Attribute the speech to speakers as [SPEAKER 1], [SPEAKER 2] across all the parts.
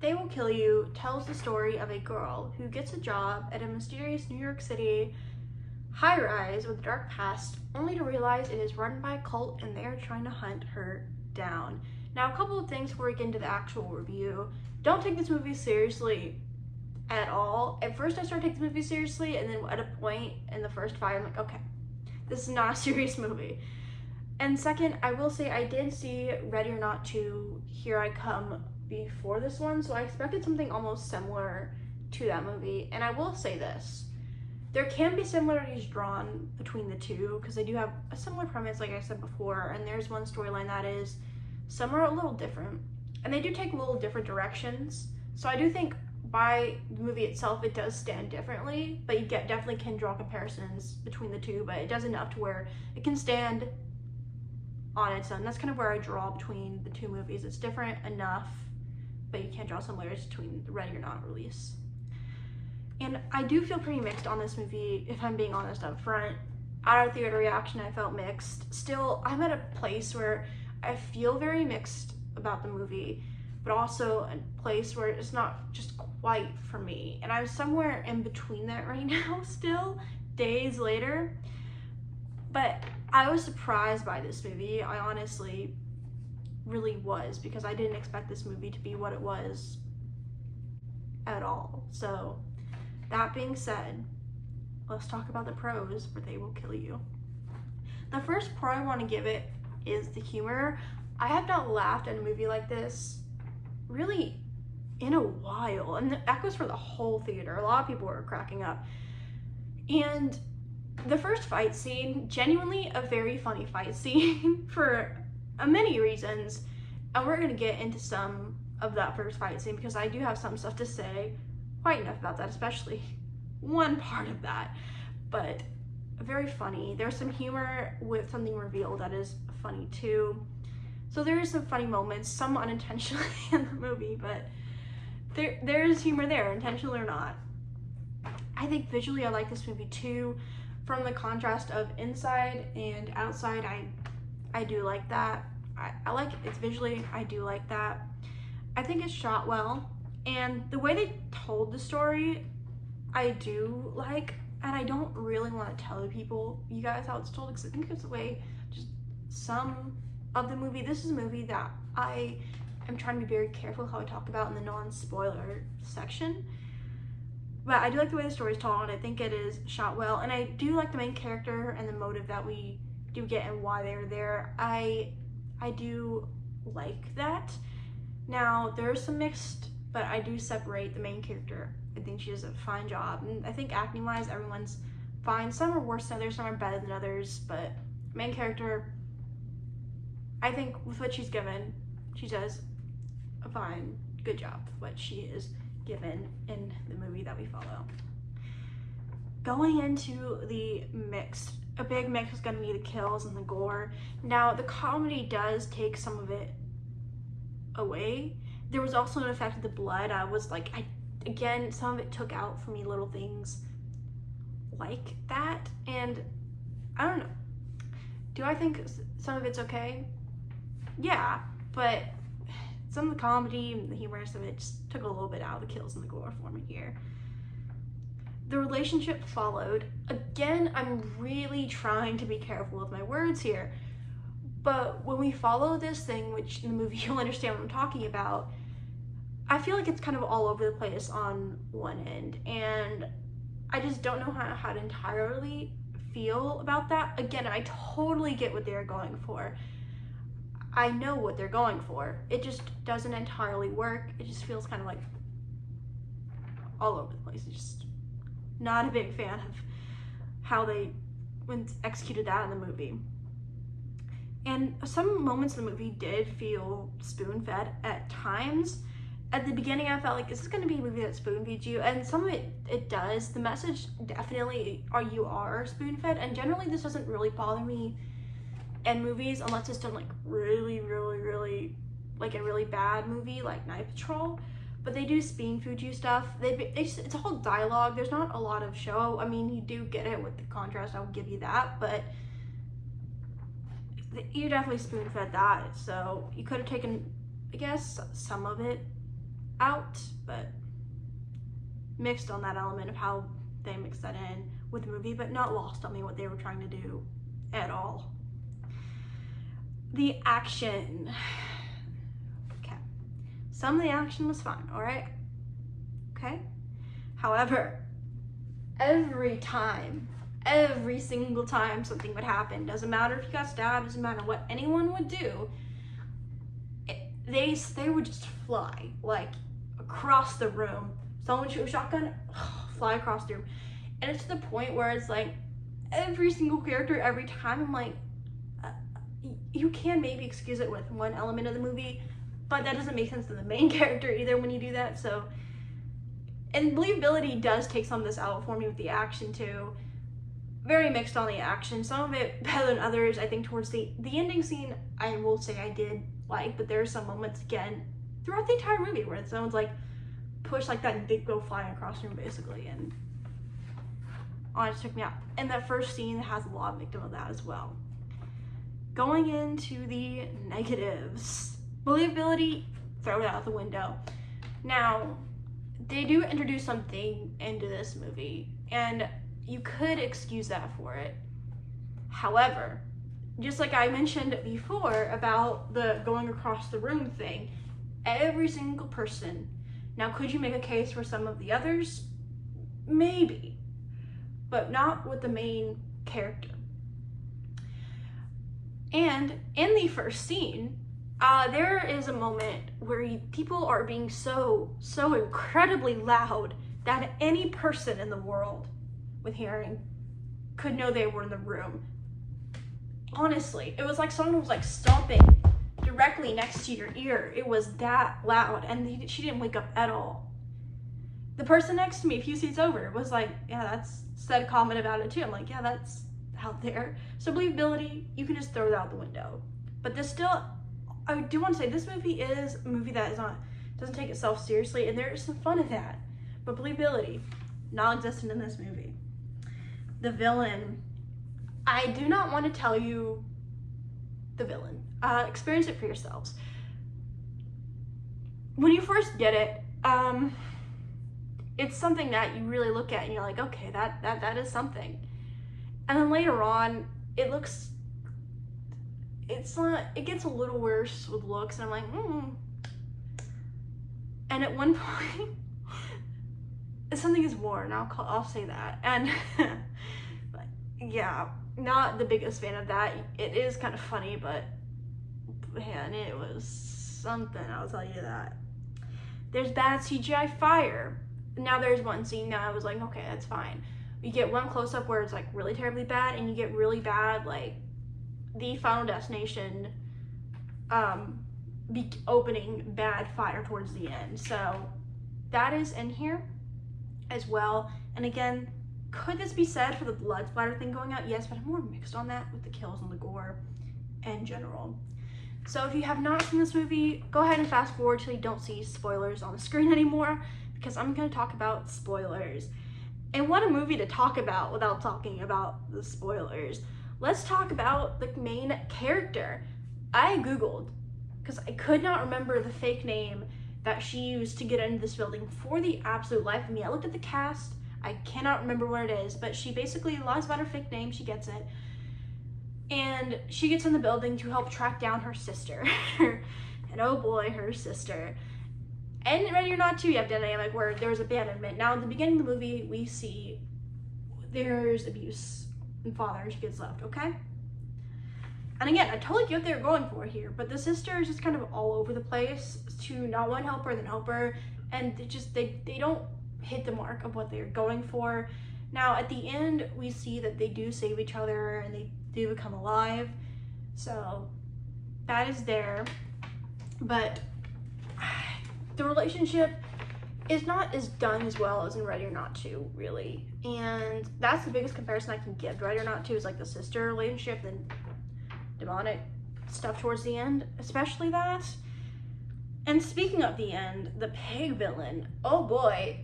[SPEAKER 1] They Will Kill You tells the story of a girl who gets a job at a mysterious New York City high-rise with a dark past, only to realize it is run by a cult and they're trying to hunt her down. Now, a couple of things before we get into the actual review. Don't take this movie seriously at all. At first I started taking this movie seriously, and then at a point in the first five, I'm like, okay, this is not a serious movie. And second, I will say I did see Ready or Not 2, Here I Come before this one, so I expected something almost similar to that movie. And I will say this, there can be similarities drawn between the two because they do have a similar premise, like I said before, and there's one storyline that is some are a little different, and they do take a little different directions. So I do think by the movie itself it does stand differently, but you definitely can draw comparisons between the two, but it does enough to where it can stand on its own. That's kind of where I draw between the two movies. It's different enough, but you can't draw similarities between the Ready or Not release. And I do feel pretty mixed on this movie, if I'm being honest up front. Out of theater reaction, I felt mixed. Still, I'm at a place where I feel very mixed about the movie, but also a place where it's not just quite for me. And I'm somewhere in between that right now still, days later. But I was surprised by this movie. I honestly really was, because I didn't expect this movie to be what it was at all. So that being said, let's talk about the pros for They Will Kill You. The first pro I want to give it is the humor. I have not laughed at a movie like this really in a while, and that goes for the whole theater. A lot of people were cracking up. And the first fight scene, genuinely a very funny fight scene for many reasons, and we're going to get into some of that first fight scene because I do have some stuff to say quite enough about that, especially one part of that, but very funny. There's some humor with something revealed that is funny too. So there is some funny moments, some unintentionally in the movie, but there is humor there, intentional or not. I think visually I like this movie too. From the contrast of inside and outside, I do like that. I like it's visually, I do like that. I think it's shot well, and the way they told the story, I do like, and I don't really want to tell you guys how it's told, because I think it's the way just some of the movie. This is a movie that I am trying to be very careful how I talk about in the non-spoiler section. But I do like the way the story is told, and I think it is shot well. And I do like the main character and the motive that we do get and why they're there. I do like that. Now, there's some mixed, but I do separate the main character. I think she does a fine job. And I think acting-wise, everyone's fine. Some are worse than others, some are better than others. But main character, I think with what she's given, she does a fine, good job with what she is given in the movie that we follow. Going into the mix, a big mix is going to be the kills and the gore. Now, the comedy does take some of it away. There was also an effect of the blood. I was like, again, some of it took out for me little things like that, and I don't know. Do I think some of it's okay? Yeah, but some of the comedy and the humorous of it just took a little bit out of the kills and the gore for me here. The relationship followed. Again, I'm really trying to be careful with my words here, but when we follow this thing, which in the movie you'll understand what I'm talking about, I feel like it's kind of all over the place on one end, and I just don't know how to entirely feel about that. Again, I totally get what they're going for. I know what they're going for. It just doesn't entirely work. It just feels kind of like all over the place. It's just not a big fan of how they executed that in the movie. And some moments in the movie did feel spoon-fed at times. At the beginning, I felt like, is this going to be a movie that spoon-feeds you? And some of it does. The message definitely you are spoon-fed, and generally this doesn't really bother me in movies unless it's done like really like a really bad movie like Night Patrol. But they do spoon feed you stuff. It's a whole dialogue. There's not a lot of show. I mean, you do get it with the contrast, I'll give you that, but you definitely spoon fed that. So you could have taken, I guess, some of it out, but mixed on that element of how they mixed that in with the movie, but not lost on me what they were trying to do at all. The action. Okay. Some of the action was fine, all right? Okay? However, every single time something would happen, doesn't matter if you got stabbed, doesn't matter what anyone would do, they would just fly, like, across the room. Someone shoot a shotgun, fly across the room. And it's to the point where it's like, every single character, every time, I'm like, you can maybe excuse it with one element of the movie, but that doesn't make sense to the main character either when you do that. So, and believability does take some of this out for me with the action too. Very mixed on the action. Some of it better than others. I think towards the ending scene, I will say I did like, but there are some moments again throughout the entire movie where someone's like push like that and they go flying across the room basically, and honestly took me out. And that first scene has a lot of victim of that as well. Going into the negatives, believability, throw it out the window. Now, they do introduce something into this movie, and you could excuse that for it. However, just like I mentioned before about the going across the room thing, every single person. Now, could you make a case for some of the others? Maybe, but not with the main character. And in the first scene, there is a moment where people are being so incredibly loud that any person in the world with hearing could know they were in the room. Honestly, it was like someone was like stomping directly next to your ear. It was that loud, and she didn't wake up at all. The person next to me, a few seats over, was like, yeah, that's, said a comment about it too. I'm like, yeah, that's out there. So believability, you can just throw that out the window. But this still, I do want to say, this movie is a movie that doesn't take itself seriously, and there is some fun in that. But believability, non-existent in this movie. The villain, I do not want to tell you the villain. Experience it for yourselves. When you first get it, it's something that you really look at and you're like, okay, that is something. And then later on, it gets a little worse with looks, and I'm like, And at one point, something is worn, I'll say that. And but yeah, not the biggest fan of that. It is kind of funny, but man, it was something, I'll tell you that. There's bad CGI fire. Now there's one scene that I was like, okay, that's fine. You get one close-up where it's like really terribly bad, and you get really bad, like the Final Destination opening bad fire towards the end. So that is in here as well. And again, could this be said for the blood splatter thing going out? Yes, but I'm more mixed on that with the kills and the gore in general. So if you have not seen this movie, go ahead and fast forward till you don't see spoilers on the screen anymore, because I'm going to talk about spoilers. And what a movie to talk about without talking about the spoilers. Let's talk about the main character. I Googled, because I could not remember the fake name that she used to get into this building for the absolute life of me. I looked at the cast, I cannot remember what it is, but she basically lies about her fake name, she gets it. And she gets in the building to help track down her sister. And oh boy, her sister. And Ready or Not 2, you have dynamic where there's abandonment. Now, in the beginning of the movie, we see there's abuse and father, she gets left, okay? And again, I totally get what they're going for here, but the sister is just kind of all over the place to not want to help her, then help her, and they don't hit the mark of what they're going for. Now, at the end, we see that they do save each other and they do become alive, so that is there. But the relationship is not as done as well as in Ready or Not 2, really, and that's the biggest comparison I can give. Ready or Not 2 is like the sister relationship, then demonic stuff towards the end, especially that. And speaking of the end, the pig villain, oh boy,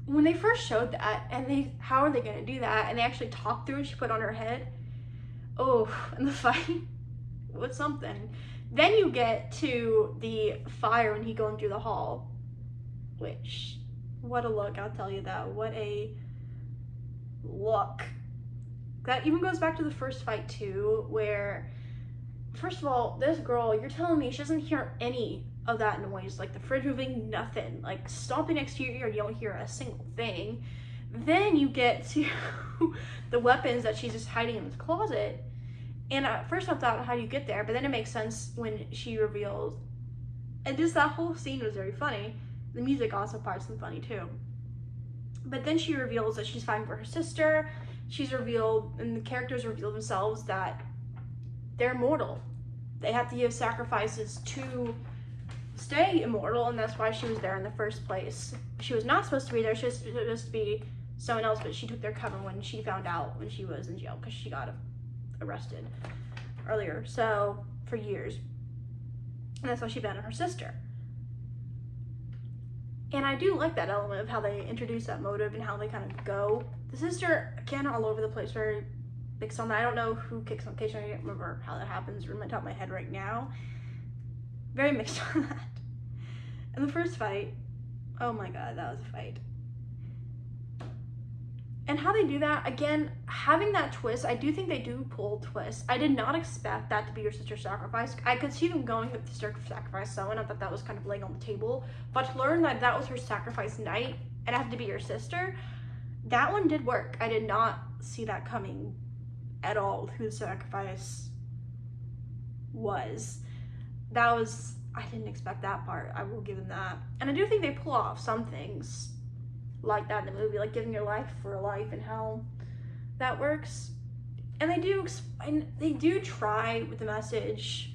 [SPEAKER 1] when they first showed that, and how are they going to do that, and they actually talked through it, she put on her head, oh, and the fight was something. Then you get to the fire when he going through the hall. which, what a look, I'll tell you that. What a look. That even goes back to the first fight too, where, first of all, this girl, you're telling me she doesn't hear any of that noise, like the fridge moving, nothing, like stomping next to your ear, you don't hear a single thing. Then you get to the weapons that she's just hiding in this closet, and at first I thought, how do you get there? But then it makes sense when she reveals, and just that whole scene was very funny. The music also parts and funny too. But then she reveals that she's fighting for her sister. She's revealed, and the characters reveal themselves that they're immortal. They have to give sacrifices to stay immortal, and that's why she was there in the first place. She was not supposed to be there. She was supposed to be someone else, but she took their cover when she found out when she was in jail, because she got arrested earlier, so for years. And that's why she abandoned her sister. And I do like that element of how they introduce that motive and how they kind of go. The sister, again, all over the place, very mixed on that. I don't know who kicks on Keisha. I can't remember how that happens from the top of my head right now. Very mixed on that. And the first fight, oh my god, that was a fight. And how they do that, again, having that twist, I do think they do pull twists. I did not expect that to be your sister's sacrifice. I could see them going with the sister sacrifice someone. I thought that was kind of laying on the table. But to learn that that was her sacrifice night and it had to be your sister, that one did work. I did not see that coming at all, who the sacrifice was. That was, I didn't expect that part. I will give them that. And I do think they pull off some things like that in the movie, like giving your life for a life and how that works. And they do try with the message,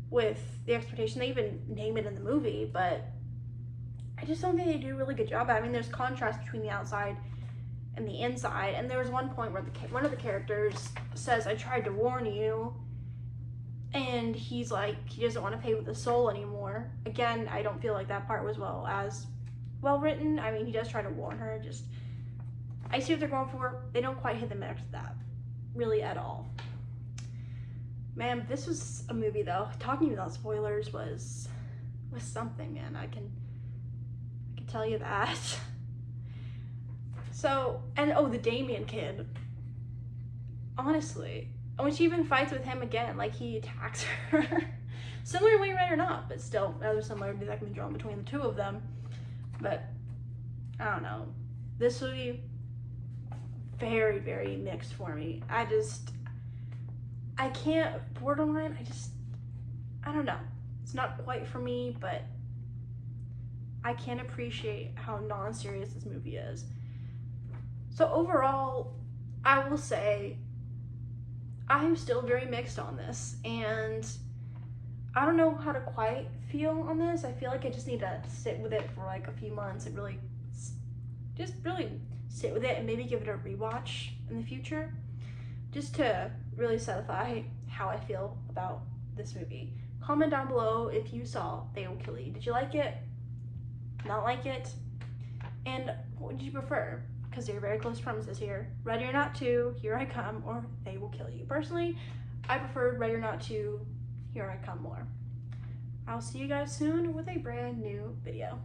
[SPEAKER 1] with the expectation. They even name it in the movie, but I just don't think they do a really good job. I mean, there's contrast between the outside and the inside, and there was one point where one of the characters says, "I tried to warn you," and he's like, he doesn't want to pay with the soul anymore. Again, I don't feel like that part was well written. I mean, he does try to warn her, just, I see what they're going for. They don't quite hit the mark of that, really, at all. Man, this was a movie, though. Talking without spoilers was something, man. I can tell you that. So, and oh, the Damien kid. Honestly, when she even fights with him again, like, he attacks her. Similarly, right or not, but still, there's similarity that can be drawn between the two of them. But I don't know. This movie, very, very mixed for me. I can't, borderline, I don't know. It's not quite for me, but I can appreciate how non-serious this movie is. So overall, I will say I'm still very mixed on this, and I don't know how to quite feel on this. I feel like I just need to sit with it for like a few months and really sit with it and maybe give it a rewatch in the future, just to really solidify how I feel about this movie. Comment down below if you saw They Will Kill You. Did you like it? Not like it? And what did you prefer? Because they're very close premises here. Ready or Not 2, Here I Come, or They Will Kill You. Personally, I preferred Ready or Not 2, Here I Come more. I'll see you guys soon with a brand new video.